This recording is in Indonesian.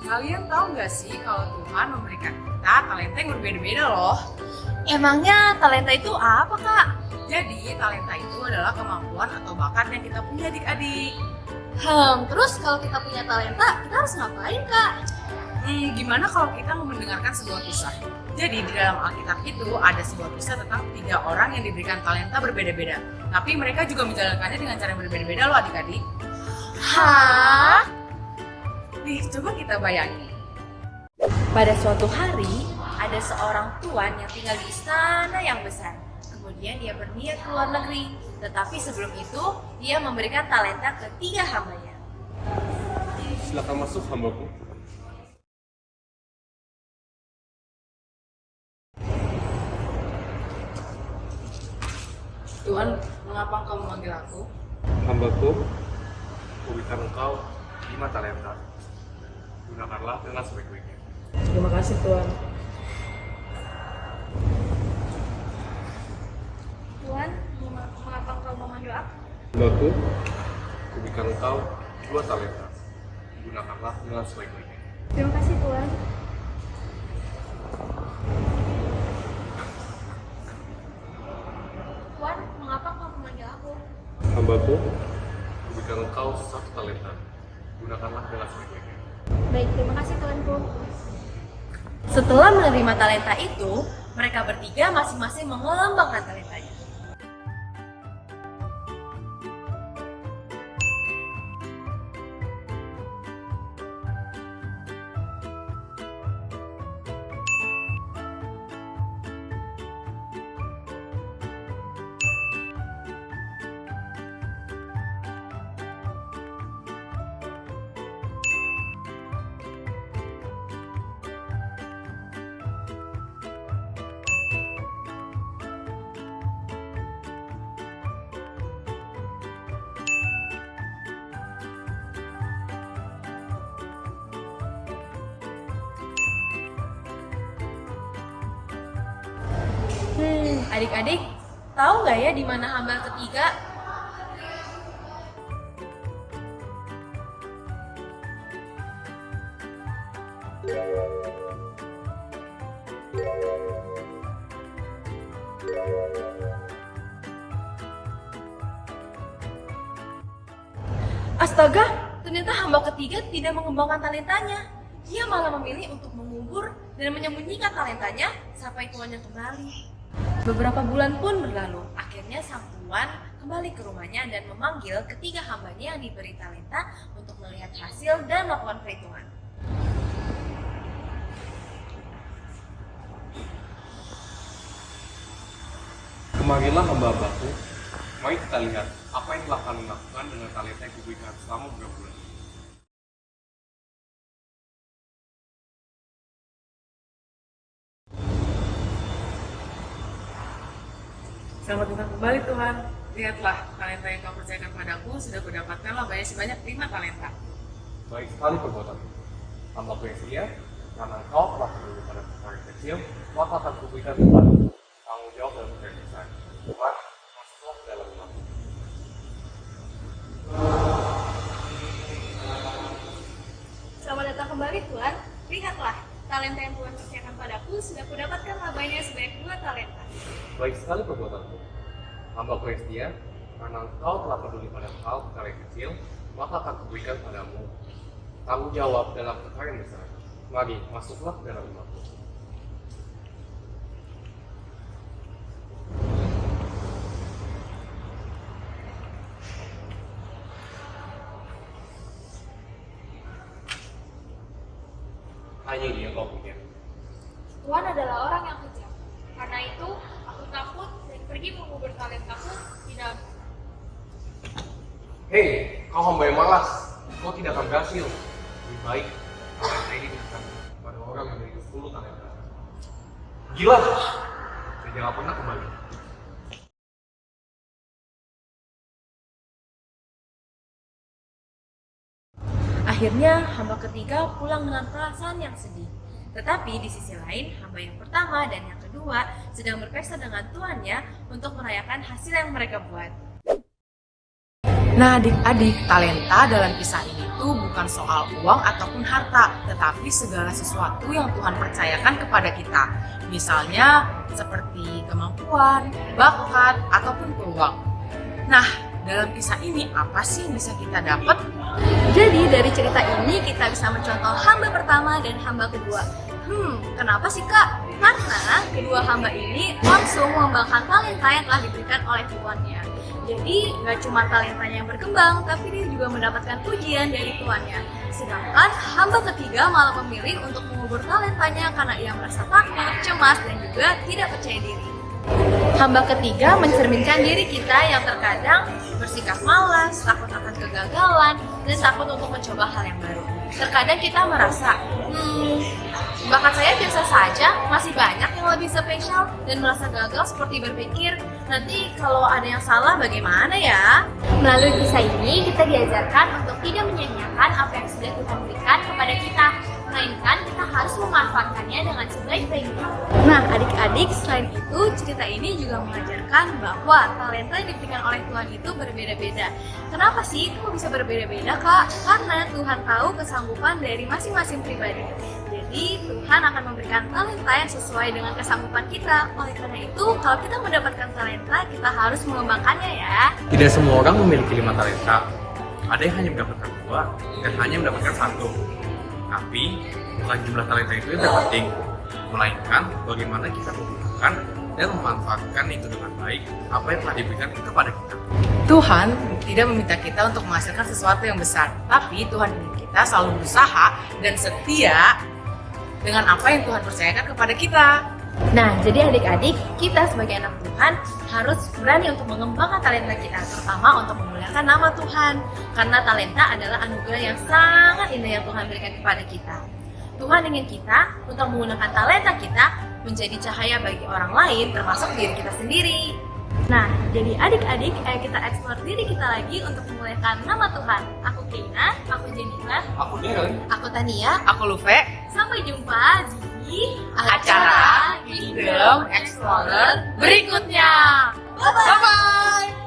Kalian tahu nggak sih kalau Tuhan memberikan kita talenta yang berbeda-beda loh. Emangnya talenta itu apa, Kak? Jadi talenta itu adalah kemampuan atau bakat yang kita punya adik-adik. Terus kalau kita punya talenta, kita harus ngapain, Kak? Gimana kalau kita mau mendengarkan sebuah kisah? Jadi di dalam Alkitab itu ada sebuah kisah tentang 3 orang yang diberikan talenta berbeda-beda. Tapi mereka juga menjalankannya dengan cara yang berbeda-beda loh adik-adik. Hah? Nih, coba kita bayangin. Pada suatu hari, ada seorang tuan yang tinggal di istana yang besar. Kemudian dia berniat ke luar negeri. Tetapi sebelum itu, dia memberikan talenta ke 3 hambanya. Silakan masuk hambaku. Tuhan, mengapa engkau memanggil aku? Hambaku, kuberikan engkau 5 talenta. Gunakanlah dengan sebaik-baiknya. Terima kasih Tuhan. Tuan, mengapa engkau memanggil aku? Hambaku, kuberikan engkau 2 talenta. Gunakanlah dengan sebaik-baiknya. Terima kasih, Tuan. Tuan, mengapa engkau memanggil aku? Hambaku, kuberikan engkau 1 talenta. Gunakanlah dengan sebaik-baiknya. Baik, terima kasih, Tuanku. Setelah menerima talenta itu, mereka bertiga masing-masing mengembangkan talentanya. Adik-adik, tahu nggak ya di mana hamba ketiga? Astaga, ternyata hamba ketiga tidak mengembangkan talentanya. Dia malah memilih untuk mengubur dan menyembunyikan talentanya sampai tuannya kembali. Beberapa bulan pun berlalu. Akhirnya sang tuan kembali ke rumahnya dan memanggil ketiga hambanya yang diberi talenta untuk melihat hasil dan melakukan perhitungan. Kemarilah hamba-hambaku. Mari kita lihat apa yang telah kami lakukan dengan talenta yang kuberikan selama beberapa bulan. Selamat datang kembali Tuhan. Lihatlah, talenta yang kau percayakan padaku sudah kudapatkan labanya sebanyak 5 talenta. Baik sekali perbuatanmu. Hambaku yang setia, karena engkau telah peduli pada perkara yang kecil, maka akan kuberikan kepadamu tanggung jawab dalam perkara yang besar. Tuhan, masuklah ke dalam rumahmu. Selamat datang kembali Tuan. Lihatlah, talenta yang Tuhan percayakan padaku sudah kudapatkan labanya sebanyak 2 talenta. Baik sekali perbuatanmu. Hambaku yang setia, karena engkau telah peduli pada hal perkara yang kecil, maka akan kuberikan padamu tanggung jawab dalam perkara yang besar. Mari, masuklah ke dalam rumahmu. Hanya ini yang kau punya. Tuhan adalah orang yang kejam. Karena itu, aku takut dan pergi mengubur talentaku di dalam. Hei, kau hamba yang malas. Kau tidak akan berhasil. Lebih baik talenta ini diberikan pada orang yang memiliki 10 talenta. Gila, dan jangan pernah kembali. Akhirnya, hamba ketiga pulang dengan perasaan yang sedih. Tetapi di sisi lain, hamba yang pertama dan yang kedua sedang berpesta dengan tuannya untuk merayakan hasil yang mereka buat. Nah adik-adik, talenta dalam kisah ini itu bukan soal uang ataupun harta, tetapi segala sesuatu yang Tuhan percayakan kepada kita. Misalnya seperti kemampuan, bakat, ataupun peluang. Nah, dalam kisah ini apa sih yang bisa kita dapat? Jadi dari cerita ini kita bisa mencontoh hamba pertama dan hamba kedua. Kenapa sih Kak? Karena kedua hamba ini langsung mengembangkan talenta yang telah diberikan oleh tuannya. Jadi nggak cuma talentanya yang berkembang, tapi dia juga mendapatkan pujian dari tuannya. Sedangkan hamba ketiga malah memilih untuk mengubur talentanya karena ia merasa takut, cemas, dan juga tidak percaya diri. Hamba ketiga mencerminkan diri kita yang terkadang bersikap malas, takut akan kegagalan, dan takut untuk mencoba hal yang baru. Terkadang kita merasa, bakat saya biasa saja, masih banyak yang lebih spesial, dan merasa gagal seperti berpikir, nanti kalau ada yang salah bagaimana ya? Melalui kisah ini kita diajarkan untuk tidak menyia-nyiakan apa yang sudah Tuhan berikan kepada kita, melainkan kita harus memanfaatkannya dengan sebaik-baiknya. Nah, adik-adik, selain itu cerita ini juga mengajarkan bahwa talenta yang diberikan oleh Tuhan itu berbeda-beda. Kenapa sih kok bisa berbeda-beda, Kak? Karena Tuhan tahu kesanggupan dari masing-masing pribadi. Jadi Tuhan akan memberikan talenta yang sesuai dengan kesanggupan kita. Oleh karena itu, kalau kita mendapatkan talenta, kita harus mengembangkannya ya. Tidak semua orang memiliki 5 talenta. Ada yang hanya mendapatkan 2 dan hanya mendapatkan 1. Tapi bukan jumlah talenta itu yang terpenting, melainkan bagaimana kita menggunakan dan memanfaatkan itu dengan baik apa yang telah diberikan kepada kita. Tuhan tidak meminta kita untuk menghasilkan sesuatu yang besar, tapi Tuhan ingin kita selalu berusaha dan setia dengan apa yang Tuhan percayakan kepada kita. Nah, jadi adik-adik, kita sebagai anak Tuhan harus berani untuk mengembangkan talenta kita, terutama untuk memuliakan nama Tuhan. Karena talenta adalah anugerah yang sangat indah yang Tuhan berikan kepada kita. Tuhan ingin kita untuk menggunakan talenta kita menjadi cahaya bagi orang lain, termasuk diri kita sendiri. Nah, jadi adik-adik, ayo kita eksplor diri kita lagi untuk memuliakan nama Tuhan. Aku Keina, aku Jennifer, Aku Darren. Aku Tania, Aku Luve, sampai jumpa di acara Kingdom Explorer berikutnya. Bye-bye!